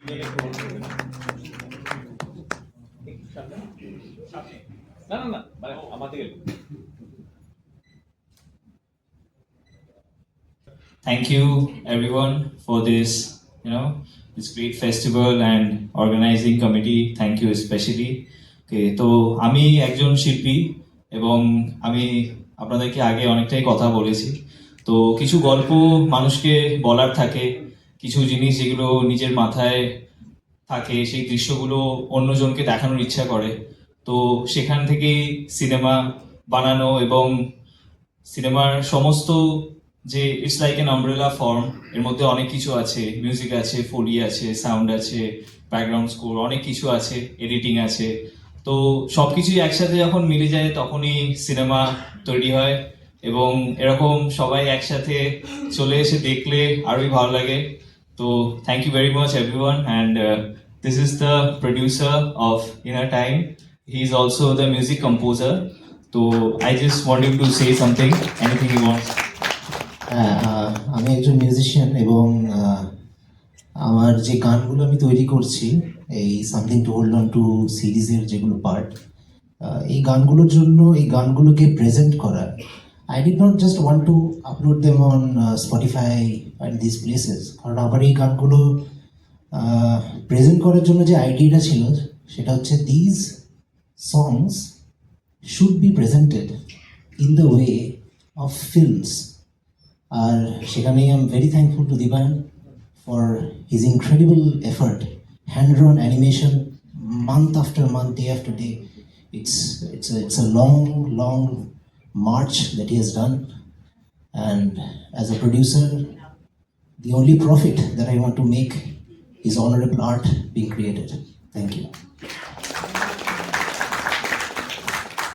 Thank you everyone for this, this great festival and organizing committee. Thank you especially. Okay, তো আমি একজন শিল্পী এবং আমি আপনাদেরকে আগে অনেকটাই কথা বলেছি। তো কিছু গল্প মানুষকে বলার থাকে, কিছু জিনিস যেগুলো নিজের মাথায় থাকে, সেই দৃশ্যগুলো অন্যজনকে দেখানোর ইচ্ছা করে। তো সেখান থেকেই সিনেমা বানানো এবং সিনেমার সমস্ত যে it's like N umbrella form, এর মধ্যে অনেক কিছু আছে, মিউজিক আছে, ফোলি আছে, সাউন্ড আছে, ব্যাকগ্রাউন্ড স্কোর, অনেক কিছু আছে, এডিটিং আছে। তো সবকিছুই একসাথে যখন মিলে যায় তখনই সিনেমা তৈরি হয় এবং এরকম সবাই একসাথে চলে এসে দেখলে আরোই ভালো লাগে। তো thank you very much everyone, and this is the producer of Inner Time, he is also the music composer. তো I just want you to say something, anything you want. আমি একজন মিউজিশিয়ান এবং আমার যে গানগুলো আমি তৈরি করছি, এই something to hold on to সিরিজের যেগুলো পার্ট, এই গানগুলোর জন্য এই গানগুলোকে প্রেজেন্ট করা, I did not just want to upload them on Spotify and this places. কারণ আমার এই গানগুলো প্রেজেন্ট করার জন্য যে আইডিয়াটা ছিল সেটা হচ্ছে these songs should be presented in the way of films. আর সেখানে I am very thankful to Diban for his incredible effort, hand drawn animation, month after month, day after day. It's a long march that he has done, and as a producer, the only profit that I want to make is honorable art being created. Thank you.